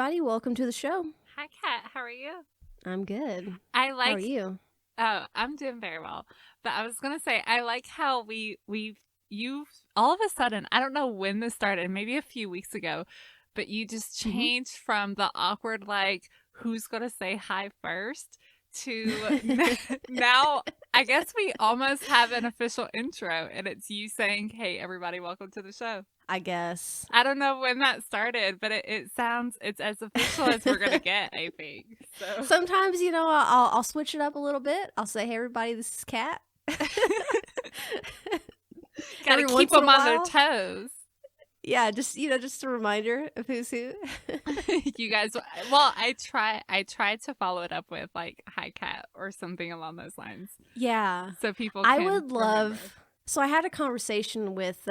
everybody. Welcome to the show. Hi, Kat. How are you? I'm good. How are you? Oh, I'm doing very well. But I was gonna say, I like how you all of a sudden, I don't know when this started, maybe a few weeks ago, but you just changed from the awkward like who's gonna say hi first to now. I guess we almost have an official intro, and it's you saying, "Hey, everybody, welcome to the show." I guess. I don't know when that started, but it sounds it's as official as we're gonna get, I think. So Sometimes, I'll switch it up a little bit. I'll say, "Hey, everybody, this is Kat." gotta keep them on their toes. Yeah, just a reminder of who's who. You guys, well, I try to follow it up with like "Hi, Kat" or something along those lines. Yeah, so people. I would love. Remember. So I had a conversation with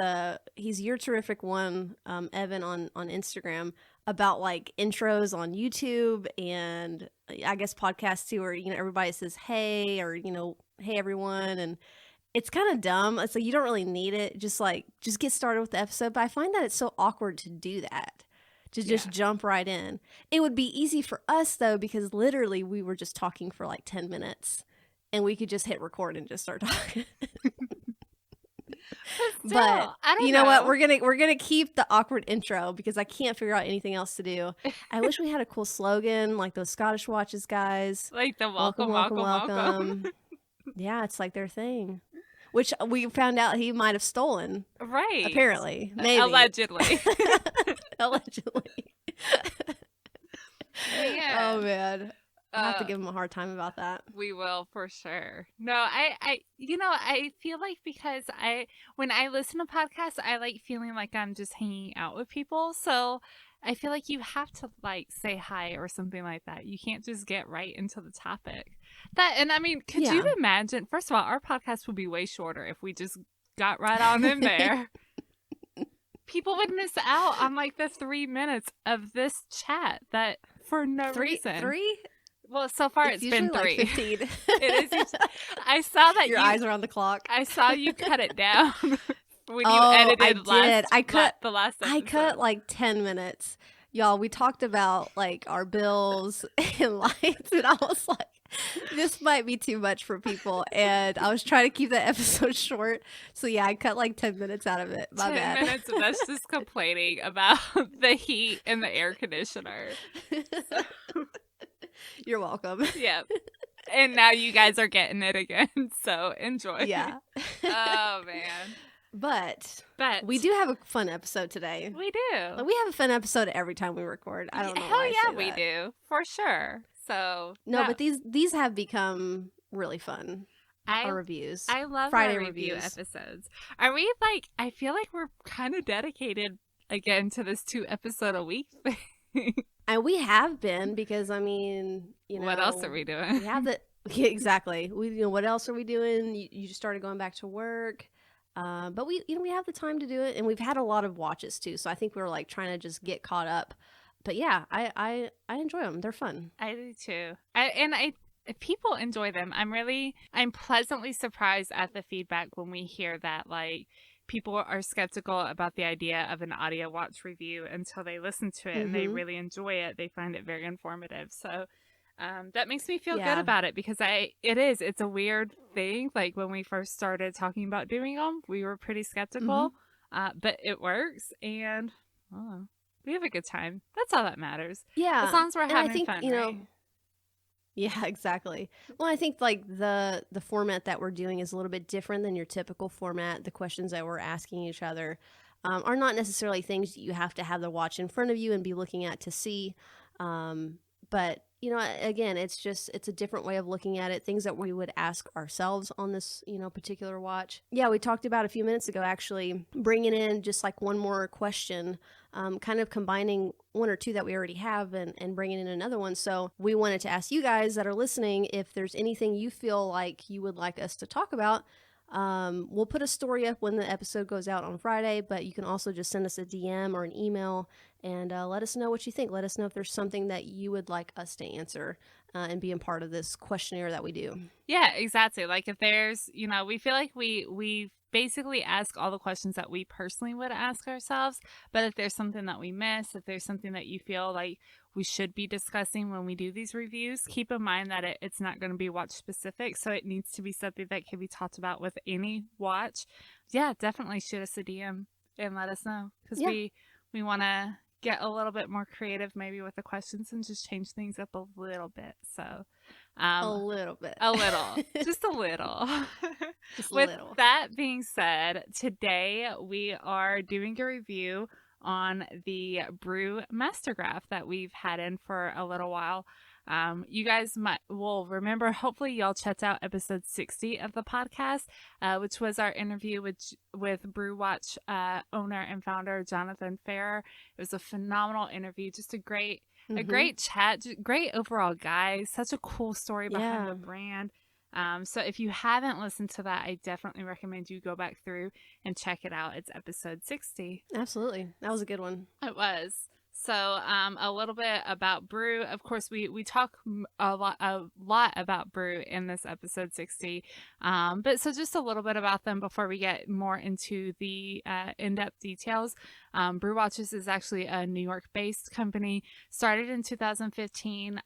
he's Your Terrific One, Evan on Instagram, about like intros on YouTube and I guess podcasts too, where everybody says hey or hey everyone, and it's kind of dumb. It's like you don't really need it. Just get started with the episode. But I find that it's so awkward to do that, to just jump right in. It would be easy for us though, because literally we were just talking for like 10 minutes, and we could just hit record and just start talking. But you know what? We're gonna keep the awkward intro because I can't figure out anything else to do. I wish we had a cool slogan like those Scottish Watches guys, like the welcome. Yeah, it's like their thing, which we found out he might have stolen. Right? Apparently, maybe allegedly. Allegedly. Man. Oh man. I'll have to give him a hard time about that. We will for sure. No, I feel like because when I listen to podcasts, I like feeling like I'm just hanging out with people. So I feel like you have to like say hi or something like that. You can't just get right into the topic. And I mean, could you imagine? First of all, our podcast would be way shorter if we just got right on in there. People would miss out on like the 3 minutes of this chat that for no reason. Three? Well, so far it's been 3. Like 15. It is. I saw that your eyes are on the clock. I saw you cut it down when you edited. I cut the last episode. I cut like 10 minutes, y'all. We talked about like our bills and lights, and I was like, this might be too much for people, and I was trying to keep that episode short. So yeah, I cut like 10 minutes out of it. My 10 bad. minutes of us just complaining about the heat and the air conditioner. You're welcome. Yeah. And now you guys are getting it again, so enjoy. Yeah. Oh, man. But we do have a fun episode today. We do. Like, we have a fun episode every time we record. I don't know why Hell yeah, we do. For sure. So No, but these have become really fun. Our reviews. I love Friday our review reviews. episodes. Are we like, I feel like we're kind of dedicated again to this 2 episode a week thing. And we have been, because I mean, what else are we doing? We have exactly. What else are we doing? You just started going back to work, but we have the time to do it, and we've had a lot of watches too. So I think we're like trying to just get caught up. But yeah, I enjoy them. They're fun. I do too. People enjoy them. I'm pleasantly surprised at the feedback when we hear that like people are skeptical about the idea of an audio watch review until they listen to it and they really enjoy it. They find it very informative. So that makes me feel good about it, because it's a weird thing. Like when we first started talking about doing them, we were pretty skeptical, but it works, and we have a good time. That's all that matters. Yeah. As long as we're having fun, right? Yeah, exactly. Well, I think like the format that we're doing is a little bit different than your typical format. The questions that we're asking each other are not necessarily things that you have to have the watch in front of you and be looking at to see. But again, it's a different way of looking at it. Things that we would ask ourselves on this, particular watch. Yeah, we talked about a few minutes ago, actually, bringing in just like one more question, kind of combining one or two that we already have and bringing in another one. So we wanted to ask you guys that are listening if there's anything you feel like you would like us to talk about. We'll put a story up when the episode goes out on Friday, but you can also just send us a DM or an email and let us know what you think. Let us know if there's something that you would like us to answer. and being part of this questionnaire that we do. Yeah, exactly. Like if there's, we feel like we basically ask all the questions that we personally would ask ourselves. But if there's something that we miss, if there's something that you feel like we should be discussing when we do these reviews, keep in mind that it's not going to be watch specific. So it needs to be something that can be talked about with any watch. Yeah, definitely shoot us a DM and let us know, because we want to get a little bit more creative maybe with the questions and just change things up a little bit. So a little bit. A little. Just a little. Just a With little. that being said, today we are doing a review on the Brew Mastergraph that we've had in for a little while. You guys will remember, hopefully y'all checked out episode 60 of the podcast, which was our interview with Brew Watch owner and founder Jonathan Farrer. It was a phenomenal interview, just a great chat, great overall guy, such a cool story behind the brand. So if you haven't listened to that, I definitely recommend you go back through and check it out. It's episode 60. Absolutely. That was a good one. It was. So a little bit about Brew. Of course, we talk a lot about Brew in this episode 60. But so just a little bit about them before we get more into the in-depth details. Brew Watches is actually a New York-based company, started in 2015.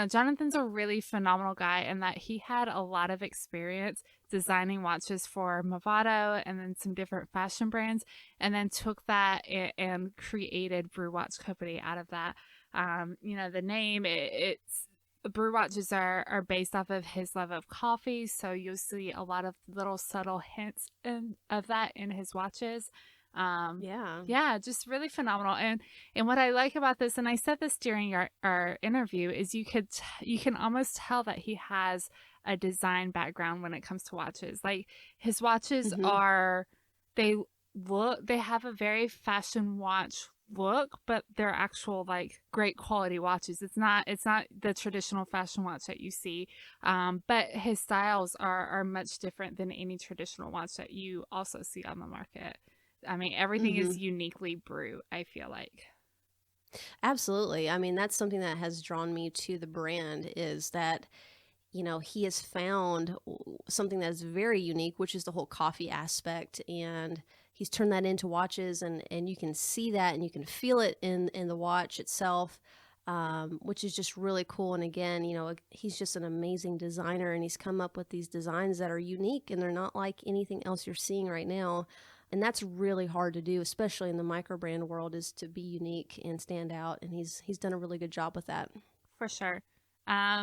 Jonathan's a really phenomenal guy in that he had a lot of experience designing watches for Movado and then some different fashion brands, and then took that and created Brew Watch Company out of that. The name, it's Brew Watches are based off of his love of coffee, so you'll see a lot of little subtle hints of that in his watches. Just really phenomenal. And what I like about this, and I said this during our interview, is you can almost tell that he has a design background when it comes to watches. Like his watches they have a very fashion watch look, but they're actual like great quality watches. It's not the traditional fashion watch that you see, but his styles are much different than any traditional watch that you also see on the market. I mean, everything is uniquely Brew, I feel like. Absolutely. I mean, that's something that has drawn me to the brand, is that, he has found something that is very unique, which is the whole coffee aspect. And he's turned that into watches, and you can see that and you can feel it in the watch itself, which is just really cool. And again, he's just an amazing designer, and he's come up with these designs that are unique, and they're not like anything else you're seeing right now. And that's really hard to do, especially in the micro brand world, is to be unique and stand out. And he's done a really good job with that. For sure.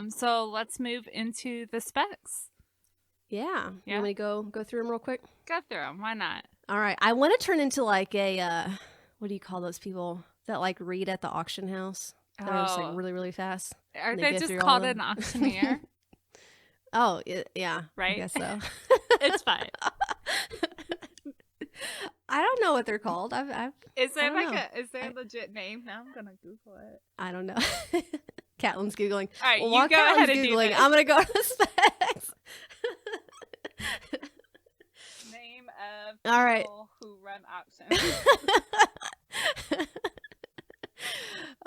So let's move into the specs. Yeah. You want me to go through them real quick? Go through them. Why not? All right. I want to turn into like a, what do you call those people that like read at the auction house? That are just like really, really fast. Are they just called an auctioneer? Oh, yeah. Right? I guess so. It's fine. I don't know what they're called. Is there a legit name? Now I'm gonna Google it. I don't know. Caitlin's Googling. All right, while you go ahead and do this. I'm gonna go to the specs. Name of people all right. who run auctions.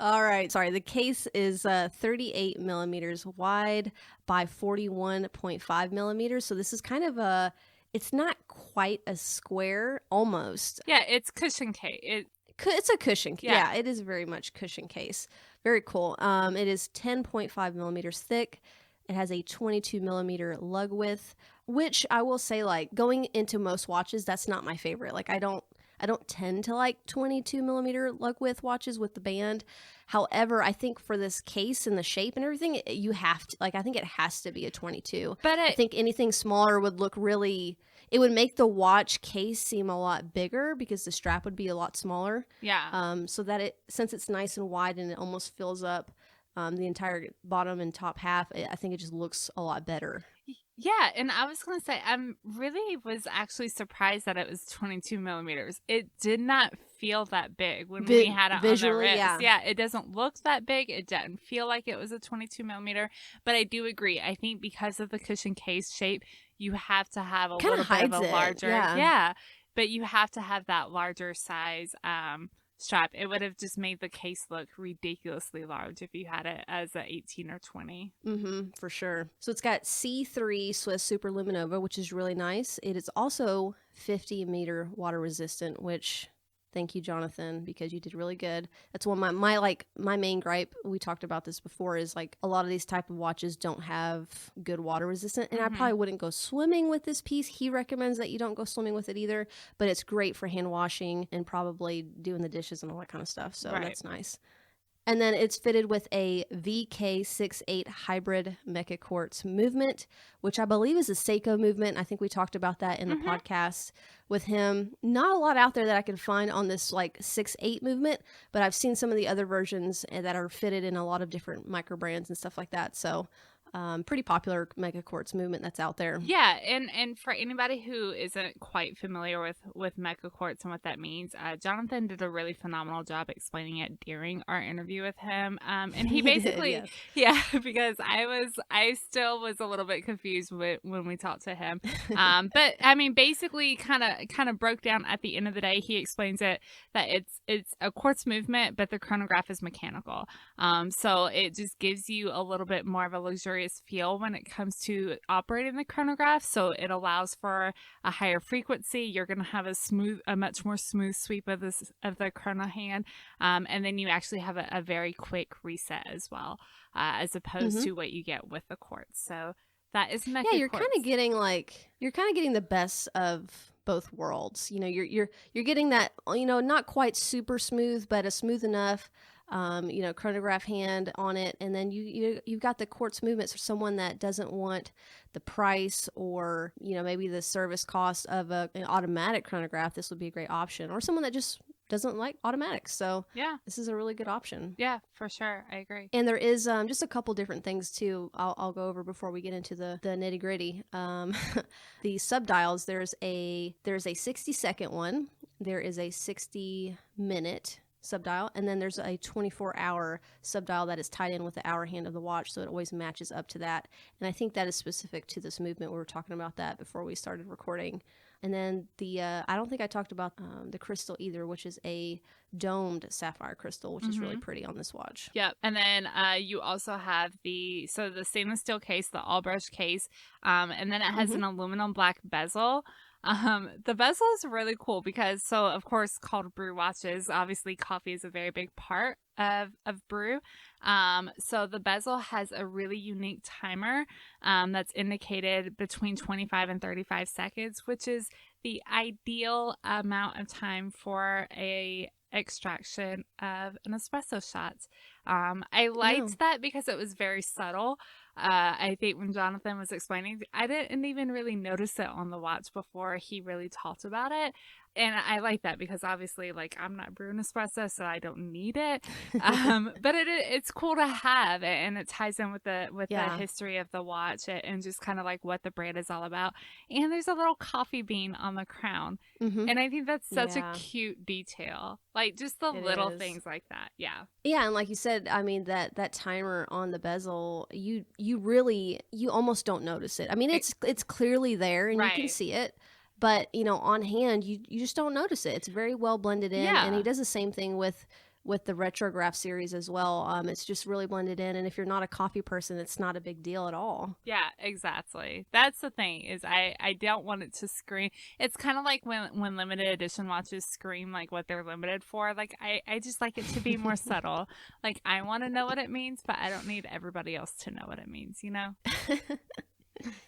All right. Sorry. The case is 38 millimeters wide by 41.5 millimeters. So this is kind of it's not quite a square, almost. Yeah, it's cushion case. It's a cushion. Yeah, it is very much cushion case. Very cool. It is 10.5 millimeters thick. It has a 22 millimeter lug width, which I will say, like, going into most watches, that's not my favorite. Like, I don't tend to like 22 millimeter lug width watches with the band. However, I think for this case and the shape and everything, you have to, like, I think it has to be a 22. But I think anything smaller would look really, it would make the watch case seem a lot bigger because the strap would be a lot smaller. Yeah. So that since it's nice and wide and it almost fills up the entire bottom and top half, I think it just looks a lot better. Yeah, and I was going to say, was actually surprised that it was 22 millimeters. It did not feel that big when we had it visually, on the wrist. Yeah, it doesn't look that big. It didn't feel like it was a 22 millimeter. But I do agree. I think because of the cushion case shape, you have to have a little bit of a larger. Yeah, but you have to have that larger size strap. It would have just made the case look ridiculously large if you had it as a 18 or 20. For sure. So it's got C3 Swiss Superluminova, which is really nice. It is also 50-meter water resistant, which thank you, Jonathan, because you did really good. That's one of my main gripe. We talked about this before, is like a lot of these type of watches don't have good water resistant, and I probably wouldn't go swimming with this piece. He recommends that you don't go swimming with it either, but it's great for hand washing and probably doing the dishes and all that kind of stuff. So that's nice. And then it's fitted with a VK68 hybrid Mecha Quartz movement, which I believe is a Seiko movement. I think we talked about that in the podcast with him. Not a lot out there that I could find on this like 6.8 movement, but I've seen some of the other versions that are fitted in a lot of different micro brands and stuff like that. So pretty popular Mecha Quartz movement that's out there. Yeah, and for anybody who isn't quite familiar with Mecha Quartz and what that means, Jonathan did a really phenomenal job explaining it during our interview with him. And he basically, because I still was a little bit confused when we talked to him. But I mean, basically, kind of broke down at the end of the day. He explains it that it's a quartz movement, but the chronograph is mechanical. So it just gives you a little bit more of a luxurious feel when it comes to operating the chronograph. So it allows for a higher frequency. You're going to have a much more smooth sweep of the chrono hand, and then you actually have a very quick reset as well, as opposed to what you get with the quartz. So that is Mecha you're Quartz. kind of getting the best of both worlds. You know, you're getting that, you know, not quite super smooth, but a smooth enough chronograph hand on it, and then you've got the quartz movements for someone that doesn't want the price or, you know, maybe the service cost of an automatic chronograph. This would be a great option, or someone that just doesn't like automatics. So this is a really good option. Yeah, for sure. I agree. And there is just a couple different things too I'll go over before we get into the nitty gritty. The subdials, there's a 60-second one, there is a 60-minute subdial, and then there's a 24-hour subdial that is tied in with the hour hand of the watch, so it always matches up to that. And I think that is specific to this movement. We were talking about that before we started recording. And then the I don't think I talked about the crystal either, which is a domed sapphire crystal, which is really pretty on this watch. Yep. And then you also have the stainless steel case, the all brush case, and then it has an aluminum black bezel. The bezel is really cool because, so of course, called Brew watches, obviously coffee is a very big part of Brew. So the bezel has a really unique timer that's indicated between 25 and 35 seconds, which is the ideal amount of time for a extraction of an espresso shot. I liked that because it was very subtle. I think when Jonathan was explaining, I didn't even really notice it on the watch before he really talked about it. And I like that because obviously, like, I'm not brewing espresso, so I don't need it. But it's cool to have, and it ties in with the history of the watch and just kind of like what the brand is all about. And there's a little coffee bean on the crown, and I think that's such a cute detail. Like just the little things like that. Yeah. Yeah, and like you said, I mean that timer on the bezel, you almost don't notice it. I mean, it's clearly there and you can see it. But, you know, on hand, you just don't notice it. It's very well blended in. Yeah. And he does the same thing with the Retrograph series as well. It's just really blended in. And if you're not a coffee person, it's not a big deal at all. Yeah, exactly. That's the thing is I don't want it to scream. It's kind of like when limited edition watches scream like what they're limited for. Like I just like it to be more subtle. Like I want to know what it means, but I don't need everybody else to know what it means, you know?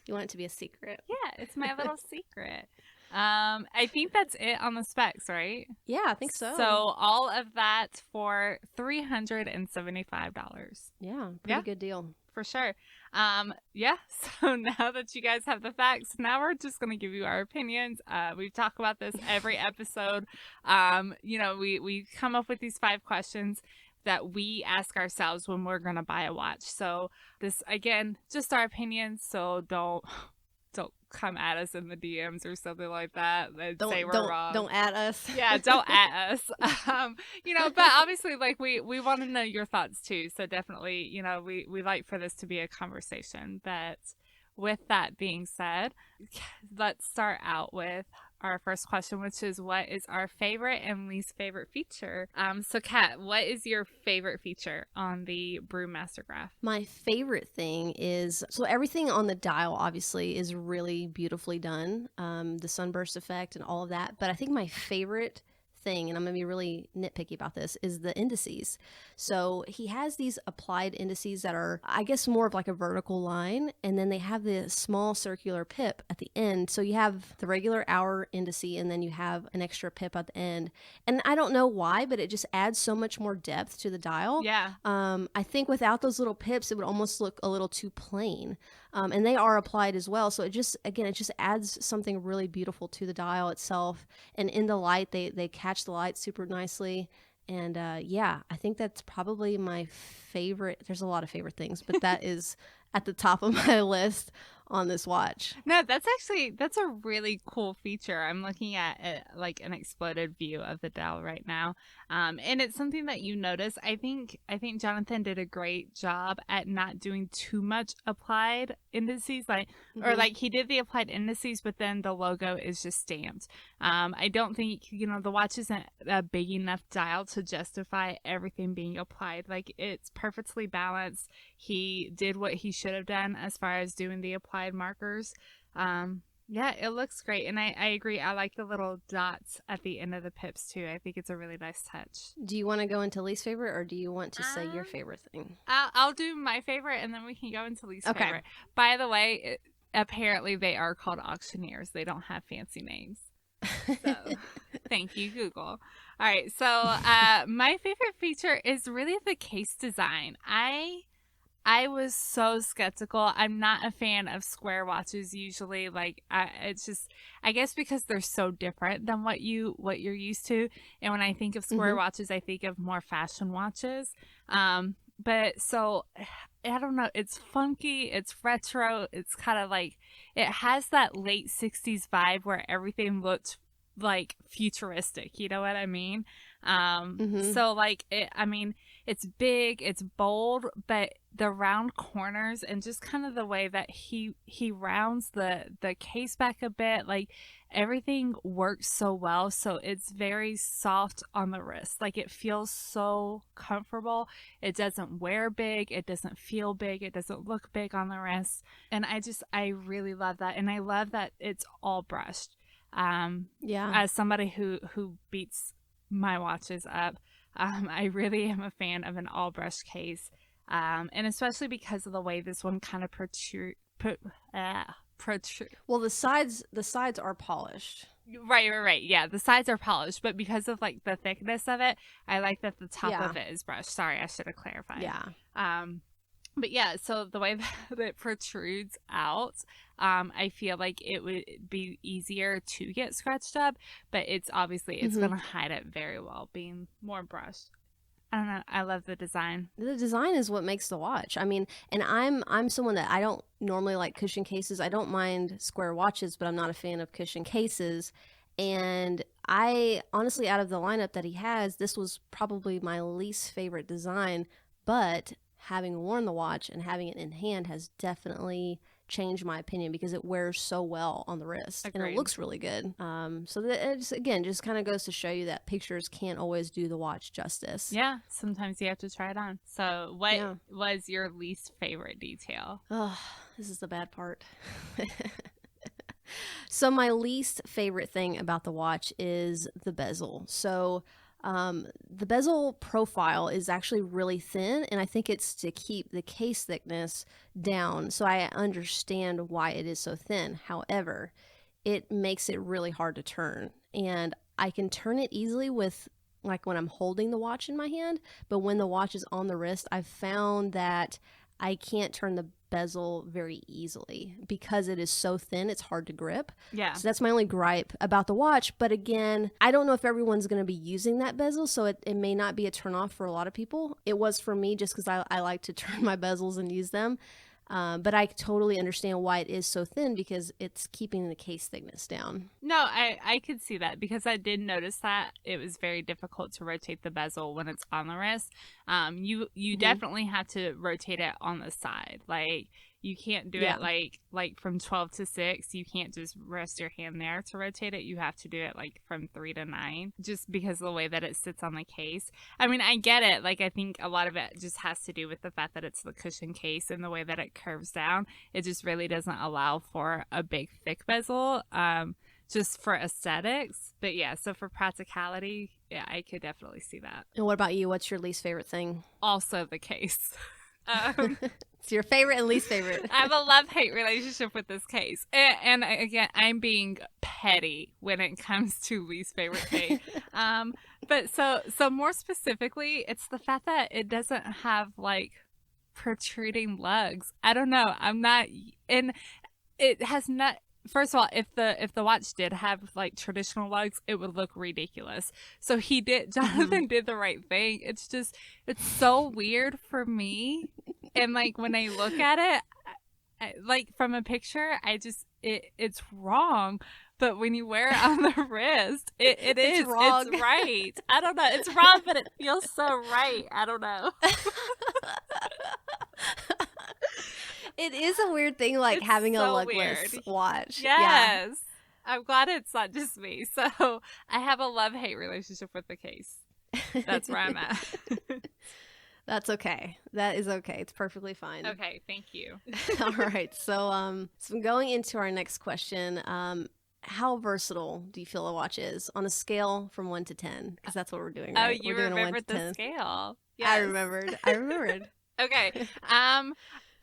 You want it to be a secret. Yeah, it's my little secret. I think that's it on the specs, right? Yeah, I think so. So all of that for $375. Yeah, pretty good deal. For sure. So now that you guys have the facts, now we're just going to give you our opinions. We talk about this every episode. We come up with these 5 questions that we ask ourselves when we're going to buy a watch. So this, again, just our opinions. So don't come at us in the DMs or something like that and say we're wrong. Don't at us. Yeah, don't at us. But obviously, like, we want to know your thoughts too. So definitely, we like for this to be a conversation. But with that being said, let's start out with our first question, which is what is our favorite and least favorite feature? So Kat, what is your favorite feature on the Brew Mastergraph? My favorite thing is, so everything on the dial obviously is really beautifully done, the sunburst effect and all of that. But I think my favorite thing, and I'm going to be really nitpicky about this, is the indices. So he has these applied indices that are, I guess, more of like a vertical line, and then they have the small circular pip at the end. So you have the regular hour indice, and then you have an extra pip at the end. And I don't know why, but it just adds so much more depth to the dial. Yeah. I think without those little pips, it would almost look a little too plain. And they are applied as well. So it just adds something really beautiful to the dial itself. And in the light, they catch the light super nicely. And yeah, I think that's probably my favorite. There's a lot of favorite things, but that is at the top of my list on this watch. No, that's a really cool feature. I'm looking at it, like an exploded view of the dial right now. And it's something that you notice. I think Jonathan did a great job at not doing too much applied indices, or like he did the applied indices, but then the logo is just stamped. I don't think, the watch isn't a big enough dial to justify everything being applied. Like, it's perfectly balanced. He did what he should have done as far as doing the applied markers. Yeah, it looks great. And I agree. I like the little dots at the end of the pips too. I think it's a really nice touch. Do you want to go into least favorite, or do you want to say your favorite thing? I'll do my favorite, and then we can go into least favorite. By the way, apparently they are called auctioneers. They don't have fancy names. So thank you, Google. All right. So my favorite feature is really the case design. I was so skeptical. I'm not a fan of square watches usually. Like, it's just, I guess because they're so different than what you're used to. And when I think of square watches, I think of more fashion watches. But so I don't know. It's funky. It's retro. It's kind of like, it has that late 60s vibe where everything looked like futuristic. You know what I mean? So like, it's big, it's bold, but the round corners and just kind of the way that he rounds the case back a bit, like everything works so well. So it's very soft on the wrist. Like, it feels so comfortable. It doesn't wear big. It doesn't feel big. It doesn't look big on the wrist. And I really love that. And I love that it's all brushed. As somebody who beats my watches up, I really am a fan of an all brush case, and especially because of the way this one kind of protrude. Well, the sides are polished. Right. Yeah, the sides are polished, but because of like the thickness of it, I like that the top of it is brushed. Sorry, I should have clarified. Yeah. But yeah, so the way that it protrudes out, I feel like it would be easier to get scratched up, but it's going to hide it very well, being more brushed. I don't know. I love the design. The design is what makes the watch. I mean, and I'm someone that I don't normally like cushion cases. I don't mind square watches, but I'm not a fan of cushion cases. And I honestly, out of the lineup that he has, this was probably my least favorite design, but having worn the watch and having it in hand has definitely changed my opinion because it wears so well on the wrist. Agreed. And it looks really good. So that it just kind of goes to show you that pictures can't always do the watch justice. Yeah, sometimes you have to try it on. So what was your least favorite detail? Oh, this is the bad part. So my least favorite thing about the watch is the bezel. So the bezel profile is actually really thin, and I think it's to keep the case thickness down. So I understand why it is so thin. However, it makes it really hard to turn, and I can turn it easily with like when I'm holding the watch in my hand, but when the watch is on the wrist, I've found that I can't turn the bezel very easily because it is so thin. It's hard to grip. Yeah. So that's my only gripe about the watch. But again, I don't know if everyone's going to be using that bezel, so it may not be a turn off for a lot of people. It was for me just because I like to turn my bezels and use them. But I totally understand why it is so thin because it's keeping the case thickness down. No, I could see that because I did notice that it was very difficult to rotate the bezel when it's on the wrist. You definitely have to rotate it on the side. Like, You can't do Yeah. it like from 12 to 6. You can't just rest your hand there to rotate it. You have to do it like from 3 to 9, just because of the way that it sits on the case. I mean, I get it. Like, I think a lot of it just has to do with the fact that it's the cushion case and the way that it curves down. It just really doesn't allow for a big thick bezel. Just for aesthetics. But yeah, so for practicality, yeah, I could definitely see that. And what about you? What's your least favorite thing? Also the case. It's your favorite and least favorite. I have a love-hate relationship with this case. And again, I'm being petty when it comes to least favorite thing. But so more specifically, it's the fact that it doesn't have like protruding lugs. I don't know. I'm not, and it has not. First of all, if the watch did have like traditional lugs, it would look ridiculous. So Jonathan did the right thing. It's just, it's so weird for me. And like when I look at it, like from a picture, it's wrong. But when you wear it on the wrist, it is wrong. It's right. I don't know. It's wrong, but it feels so right. I don't know. It is a weird thing, like it's having so a lugless watch. Yes. Yeah. I'm glad it's not just me. So I have a love-hate relationship with the case. That's where I'm at. That's okay. That is okay. It's perfectly fine. Okay, thank you. All right. So going into our next question, how versatile do you feel a watch is on a scale from 1 to 10? Because that's what we're doing, right? Oh, you we're doing remembered the scale. Yes. I remembered. Okay.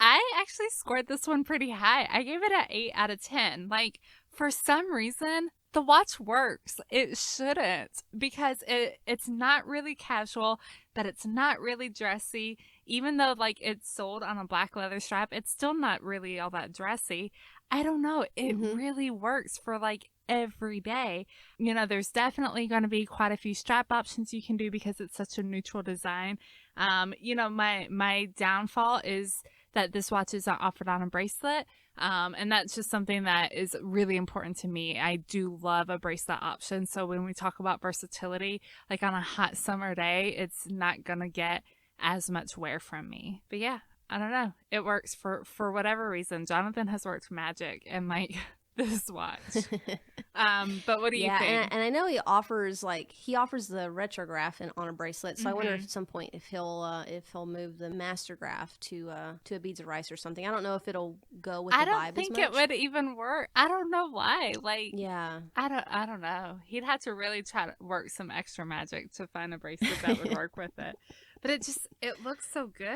I actually scored this one pretty high. I gave it an 8 out of 10. Like, for some reason, the watch works. It shouldn't, because it's not really casual, but it's not really dressy. Even though like it's sold on a black leather strap, it's still not really all that dressy. I don't know. It really works for like every day. You know, there's definitely going to be quite a few strap options you can do because it's such a neutral design. You know, my downfall is that this watch isn't offered on a bracelet. And that's just something that is really important to me. I do love a bracelet option. So when we talk about versatility, like on a hot summer day, it's not going to get as much wear from me. But yeah, I don't know. It works for whatever reason. Jonathan has worked magic in like this watch. But what do you think? And I know he offers the retrograph on a bracelet. So I wonder if at some point if he'll move the Mastergraph to a beads of rice or something. I don't know if it'll go with the vibe as much. I don't think it would even work. I don't know why. Like, yeah, I don't know. He'd have to really try to work some extra magic to find a bracelet that would work with it. But it looks so good.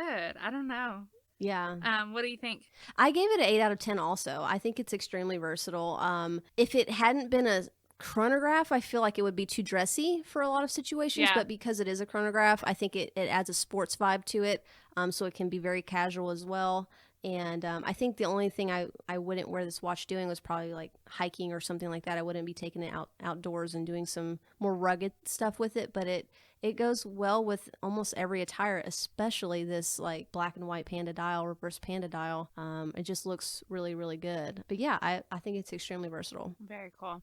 I don't know. Yeah. What do you think? I gave it an 8 out of 10 also. I think it's extremely versatile. If it hadn't been a chronograph, I feel like it would be too dressy for a lot of situations. Yeah. But because it is a chronograph, I think it adds a sports vibe to it. So it can be very casual as well. And I think the only thing I wouldn't wear this watch doing was probably like hiking or something like that. I wouldn't be taking it outdoors and doing some more rugged stuff with it. But it goes well with almost every attire, especially this like black and white panda dial, reverse panda dial. It just looks really, really good. But yeah, I think it's extremely versatile. Very cool.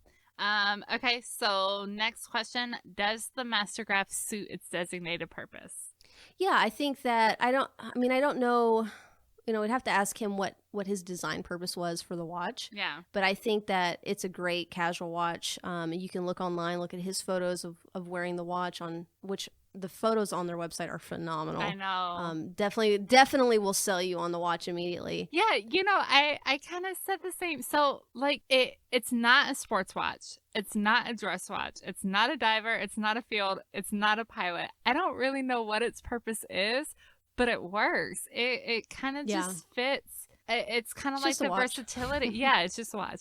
Okay, so next question. Does the Mastergraph suit its designated purpose? Yeah, I think that I don't know. You know, we'd have to ask him what his design purpose was for the watch. Yeah. But I think that it's a great casual watch. You can look online, look at his photos of wearing the watch, on which the photos on their website are phenomenal. I know. Definitely will sell you on the watch immediately. Yeah, you know, I kind of said the same. So, like, it's not a sports watch. It's not a dress watch. It's not a diver. It's not a field. It's not a pilot. I don't really know what its purpose is, but it works. It kind of just fits. It's kind of like the versatility. Yeah, it's just a watch.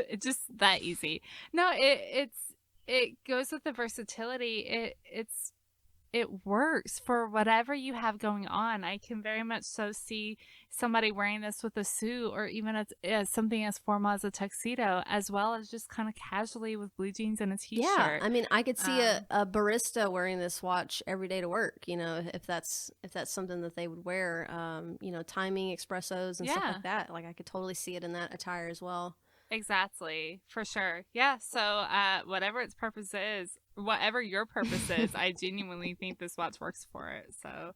It's just that easy. No, it goes with the versatility. It works for whatever you have going on. I can very much so see somebody wearing this with a suit, or even as something as formal as a tuxedo, as well as just kind of casually with blue jeans and a t-shirt. Yeah, I mean, I could see a barista wearing this watch every day to work. You know, if that's something that they would wear. You know, timing espressos and stuff like that. Like I could totally see it in that attire as well. Exactly, for sure. Yeah, so whatever its purpose is, whatever your purpose is, I genuinely think this watch works for it. So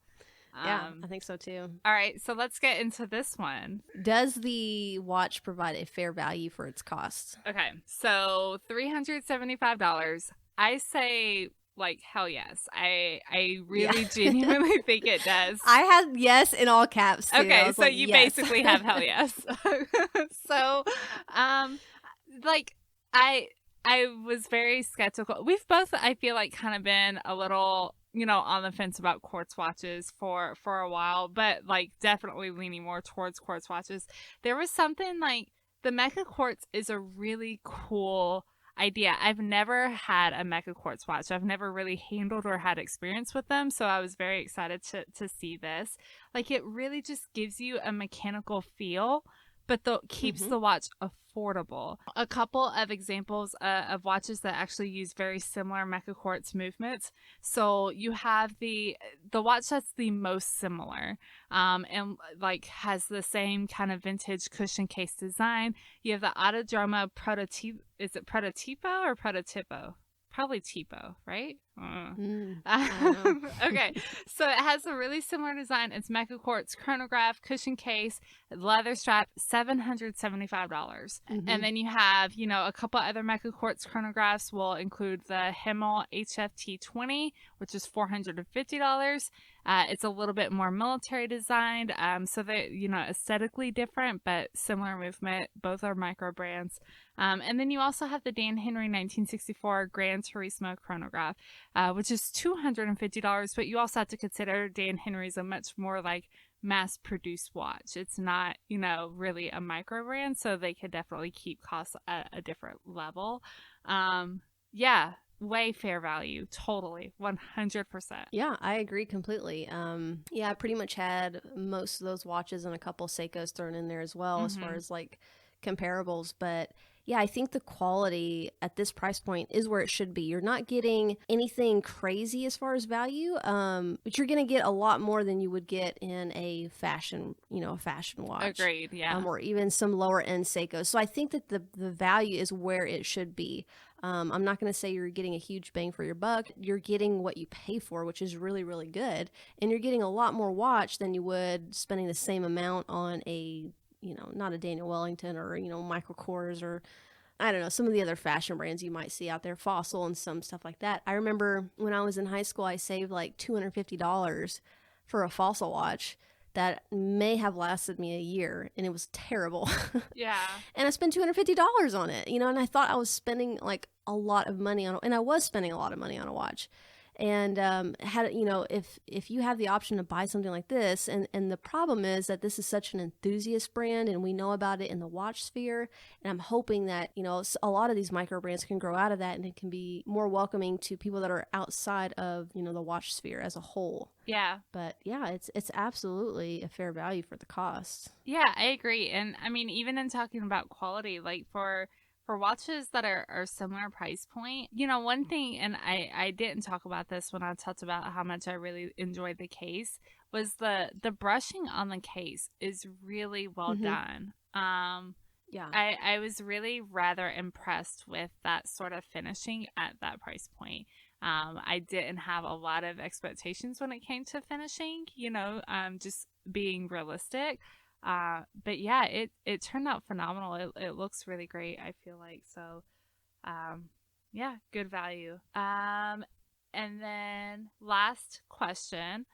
Yeah, I think so too. All right, so let's get into this one. Does the watch provide a fair value for its costs? Okay, so $375. I say like hell yes. I really genuinely think it does. I had yes in all caps too. Okay, so like, you yes. basically have hell yes. So, like I was very skeptical. We've both, I feel like, kind of been a little, on the fence about quartz watches for a while, but like definitely leaning more towards quartz watches. There was something like the Mecha Quartz is a really cool idea. I've never had a Mecha Quartz watch. I've never really handled or had experience with them, so I was very excited to see this. Like, it really just gives you a mechanical feel, but keeps the watch affordable. A couple of examples of watches that actually use very similar Mecha Quartz movements. So you have the watch that's the most similar, and like has the same kind of vintage cushion case design. You have the Autodroma Prototipo. Is it Prototipo or Prototipo? Probably Tipo, right? I don't know. Okay, so it has a really similar design. It's Mecha Quartz chronograph, cushion case, leather strap, $775. And then you have, a couple other Mecha Quartz chronographs will include the Himmel HFT20, which is $450. It's a little bit more military designed, so they, aesthetically different, but similar movement. Both are micro brands. And then you also have the Dan Henry 1964 Gran Turismo chronograph, which is $250. But you also have to consider Dan Henry's a much more like mass-produced watch. It's not, really a micro brand, so they could definitely keep costs at a different level. Yeah, way fair value. Totally. 100%. Yeah, I agree completely. I pretty much had most of those watches and a couple Seikos thrown in there as well, as far as like comparables. But yeah, I think the quality at this price point is where it should be. You're not getting anything crazy as far as value, but you're going to get a lot more than you would get in a fashion watch. Agreed, yeah. Or even some lower end Seikos. So I think that the value is where it should be. I'm not going to say you're getting a huge bang for your buck. You're getting what you pay for, which is really, really good. And you're getting a lot more watch than you would spending the same amount on a, not a Daniel Wellington or, Michael Kors or, I don't know, some of the other fashion brands you might see out there, Fossil and some stuff like that. I remember when I was in high school, I saved like $250 for a Fossil watch that may have lasted me a year, and it was terrible. Yeah. And I spent $250 on it, and I thought I was spending like a lot of money on it, and I was spending a lot of money on a watch. And if you have the option to buy something like this, and the problem is that this is such an enthusiast brand, and we know about it in the watch sphere, and I'm hoping that a lot of these micro brands can grow out of that, and it can be more welcoming to people that are outside of the watch sphere as a whole. Yeah. But yeah, it's absolutely a fair value for the cost. Yeah, I agree. And I mean, even in talking about quality, like for watches that are similar price point, one thing, and I didn't talk about this when I talked about how much I really enjoyed the case, was the brushing on the case is really well done. Yeah. I was really rather impressed with that sort of finishing at that price point. I didn't have a lot of expectations when it came to finishing, just being realistic. But yeah, it turned out phenomenal. It looks really great, I feel like. So, yeah, good value. And then last question,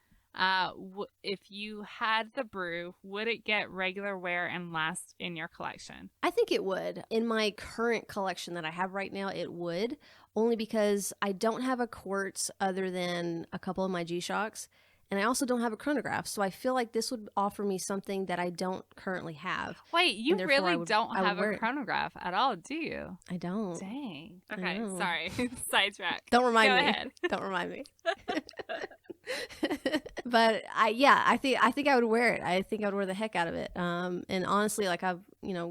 if you had the Brew, would it get regular wear and last in your collection? I think it would. In my current collection that I have right now, it would, only because I don't have a quartz other than a couple of my G-Shocks. And I also don't have a chronograph, so I feel like this would offer me something that I don't currently have. Wait, you really don't have a chronograph at all, do you? I don't. Dang. Okay, sorry. Sidetrack. Don't remind me. Ahead. Don't remind me. But I think I would wear it. I think I would wear the heck out of it. And honestly, like I've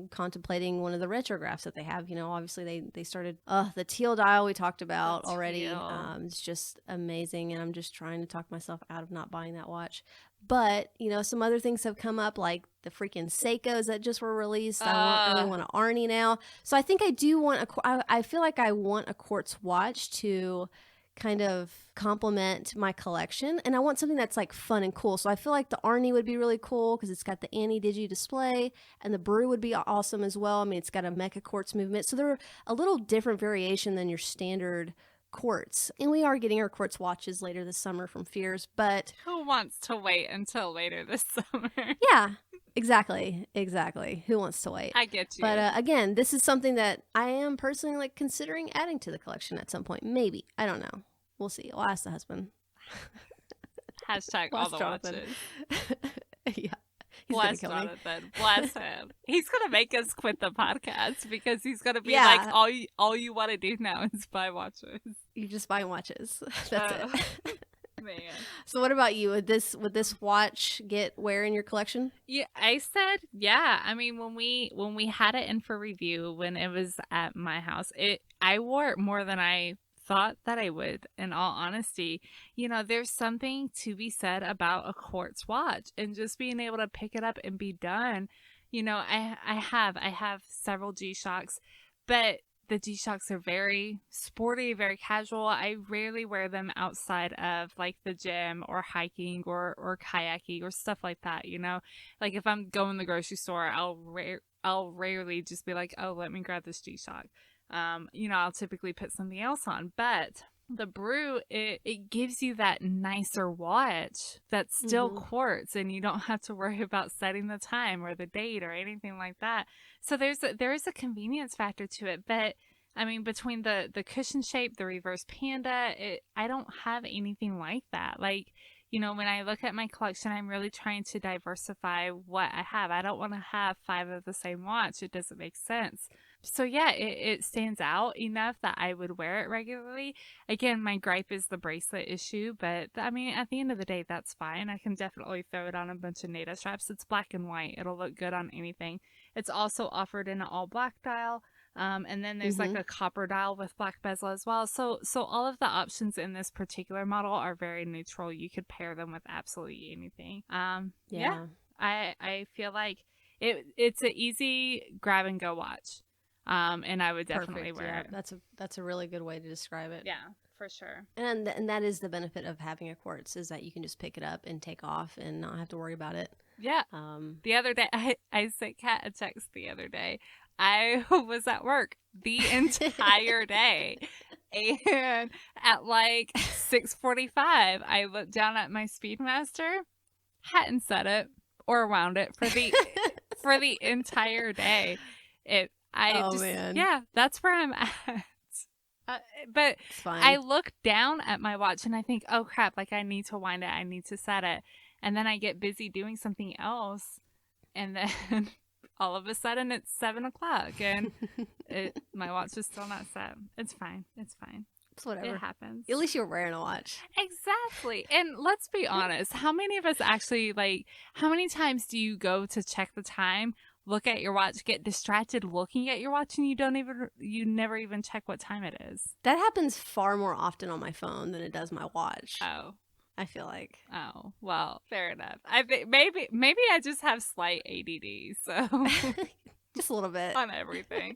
contemplating one of the retrographs that they have. Obviously they started the teal dial we talked about already. It's just amazing, and I'm just trying to talk myself out of not buying that watch. But some other things have come up, like the freaking Seikos that just were released. I really want an Arnie now, so I think I do want I feel like I want a quartz watch to kind of complement my collection, and I want something that's like fun and cool. So I feel like the Arnie would be really cool because it's got the Annie Digi display, and the Brew would be awesome as well. I mean, it's got a mecha quartz movement, so they're a little different variation than your standard quartz. And we are getting our quartz watches later this summer from Fears, but Who wants to wait until later this summer? yeah, exactly. Who wants to wait? I get you. But again, this is something that I am personally like considering adding to the collection at some point. Maybe. I don't know. We'll see. I'll ask the husband. Hashtag all the Jonathan. watches. Yeah. He's Bless gonna kill me. Jonathan. Bless him. He's gonna make us quit the podcast because he's gonna be Yeah. like, all you want to do now is buy watches. You just buy watches. That's it. Man. So what about you? Would this watch get wear in your collection? Yeah, I said, yeah. I mean, when we had it in for review, when it was at my house, I wore it more than I thought that I would, in all honesty. You know, there's something to be said about a quartz watch and just being able to pick it up and be done. You know, I have several G-Shocks, but the G-Shocks are very sporty, very casual. I rarely wear them outside of like the gym or hiking or kayaking or stuff like that, you know? Like if I'm going to the grocery store, I'll rarely just be like, oh, let me grab this G-Shock. You know, I'll typically put something else on, but the Brew, it gives you that nicer watch that's still quartz, and you don't have to worry about setting the time or the date or anything like that. So there is a convenience factor to it, but I mean, between the cushion shape, the reverse panda, I don't have anything like that. Like, you know, when I look at my collection, I'm really trying to diversify what I have. I don't want to have 5 of the same watch. It doesn't make sense. So yeah, it stands out enough that I would wear it regularly. Again, my gripe is the bracelet issue, but I mean, at the end of the day, that's fine. I can definitely throw it on a bunch of NATO straps. It's black and white. It'll look good on anything. It's also offered in an all black dial. And then there's like a copper dial with black bezel as well. So all of the options in this particular model are very neutral. You could pair them with absolutely anything. Yeah. I feel like it's an easy grab and go watch. And I would definitely wear it. That's a really good way to describe it. Yeah, for sure. And that is the benefit of having a quartz, is that you can just pick it up and take off and not have to worry about it. Yeah. The other day, I sent Kat a text the other day. I was at work the entire day. And at like 6:45, I looked down at my Speedmaster, hadn't set it or wound it for the entire day. Man. Yeah, that's where I'm at. But I look down at my watch and I think, oh crap, like I need to wind it, I need to set it. And then I get busy doing something else. And then all of a sudden it's 7 o'clock and my watch is still not set. It's fine. It's whatever. It happens. At least you're wearing a watch. Exactly. And let's be honest, how many of us actually, like, how many times do you go to check the time, look at your watch, get distracted looking at your watch, and you never even check what time it is? That happens far more often on my phone than it does my watch. Oh. I feel like. Oh, well, fair enough. I think maybe I just have slight ADD, so just a little bit on everything.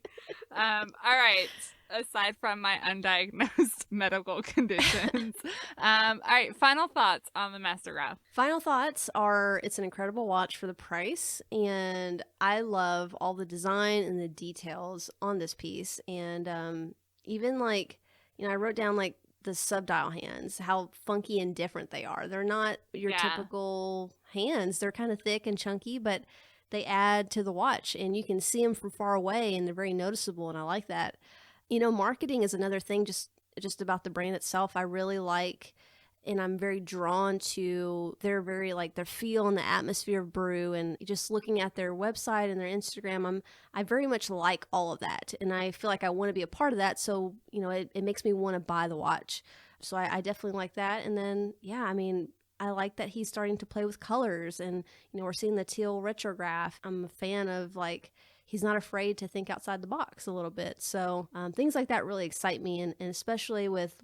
All right. Aside from my undiagnosed medical conditions. All right. Final thoughts on the Mastergraph. Final thoughts are, it's an incredible watch for the price, and I love all the design and the details on this piece. And even like, you know, I wrote down like the subdial hands, how funky and different they are. They're not your typical hands. They're kind of thick and chunky, but they add to the watch, and you can see them from far away, and they're very noticeable, and I like that. You know, marketing is another thing, just about the brand itself. I really like, and I'm very drawn to their feel and the atmosphere of Brew, and just looking at their website and their Instagram, I very much like all of that, and I feel like I want to be a part of that. So, you know, it makes me want to buy the watch. So I definitely like that. And then, yeah, I mean, I like that he's starting to play with colors, and, you know, we're seeing the teal retrograph. I'm a fan of, like, he's not afraid to think outside the box a little bit. So things like that really excite me, and especially with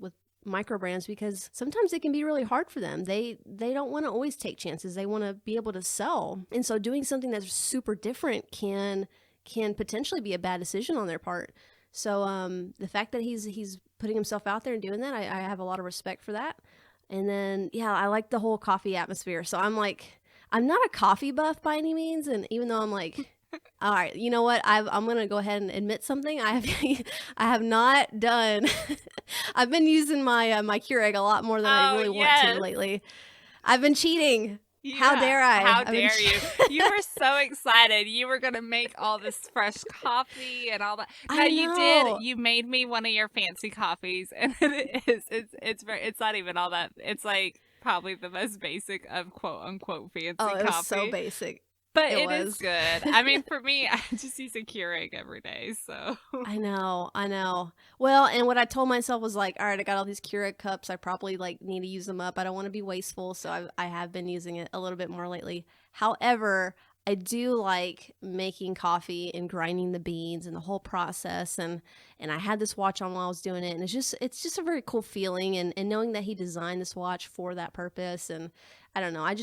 micro brands, because sometimes it can be really hard for them. They don't want to always take chances. They want to be able to sell. And so doing something that's super different can potentially be a bad decision on their part. So the fact that he's putting himself out there and doing that, I have a lot of respect for that. And then yeah, I like the whole coffee atmosphere. So I'm not a coffee buff by any means, and even though I'm like, all right, you know what? I'm gonna go ahead and admit something. I have I have not done. I've been using my Keurig a lot more than I Oh, really want to yes. lately. I've been cheating. How dare I? How I've been dare you? You were so excited. You were going to make all this fresh coffee and all that. No, I you did. know. You made me one of your fancy coffees, and it's not even all that. It's like probably the most basic of quote unquote fancy Oh, it was coffee. so basic. But It it was. is good. I mean, for me, I just use a Keurig every day, so. I know. Well, and what I told myself was like, all right, I got all these Keurig cups. I probably like need to use them up. I don't want to be wasteful, so I have been using it a little bit more lately. However, I do like making coffee and grinding the beans and the whole process, and I had this watch on while I was doing it, and it's just a very cool feeling, and knowing that he designed this watch for that purpose. And I don't know, I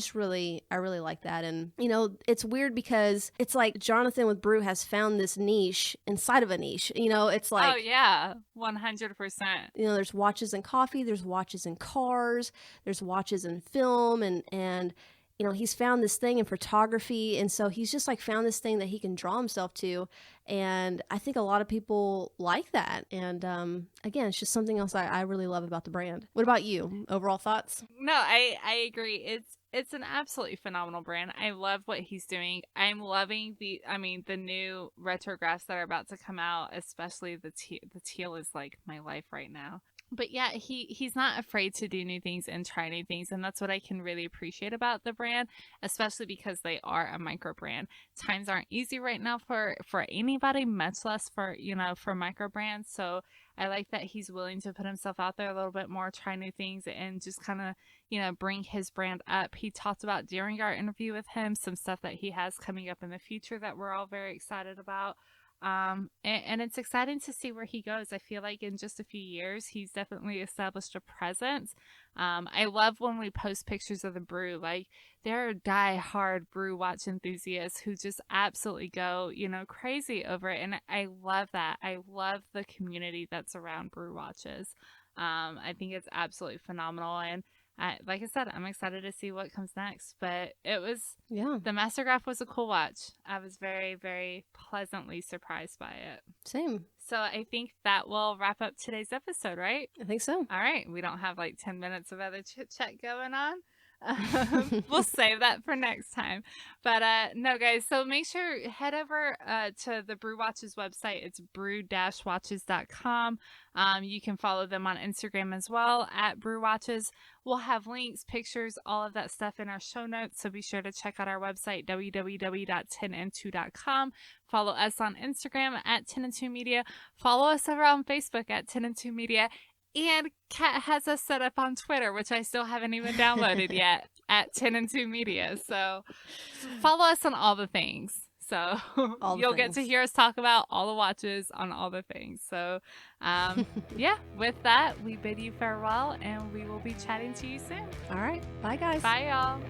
really like that. And you know, it's weird because it's like Jonathan with Brew has found this niche inside of a niche. You know, it's like, Oh, yeah, 100%. you know, there's watches in coffee, there's watches in cars, there's watches in film, and you know, he's found this thing in photography, and so he's just like found this thing that he can draw himself to. And I think a lot of people like that. And again, it's just something else I really love about the brand. What about you? Overall thoughts? No, I agree. It's an absolutely phenomenal brand. I love what he's doing. I'm loving the new retrographs that are about to come out, especially the teal is like my life right now. But yeah, he's not afraid to do new things and try new things, and that's what I can really appreciate about the brand, especially because they are a micro brand. Times aren't easy right now for anybody, much less for for micro brands. So I like that he's willing to put himself out there a little bit more, try new things, and just kind of bring his brand up. He talked about during our interview with him some stuff that he has coming up in the future that we're all very excited about. And it's exciting to see where he goes. I feel like in just a few years, he's definitely established a presence. I love when we post pictures of the Brew. Like, there are die-hard Brew watch enthusiasts who just absolutely go, crazy over it. And I love that. I love the community that's around Brew watches. I think it's absolutely phenomenal. And like I said, I'm excited to see what comes next. But the Mastergraph was a cool watch. I was very, very pleasantly surprised by it. Same. So I think that will wrap up today's episode, right? I think so. All right. We don't have like 10 minutes of other chit chat going on. We'll save that for next time. But no, guys, so make sure head over to the Brew Watches website. It's brew-watches.com. You can follow them on Instagram as well at Brew Watches. We'll have links, pictures, all of that stuff in our show notes, so be sure to check out our website, www.10and2.com. Follow us on Instagram at 10 and 2 Media. Follow us over on Facebook at 10 and 2 Media. And Kat has us set up on Twitter, which I still haven't even downloaded yet, at 10 and 2 Media. So follow us on all the things. So you'll get to hear us talk about all the watches on all the things. So yeah, with that, we bid you farewell, and we will be chatting to you soon. All right. Bye, guys. Bye, y'all.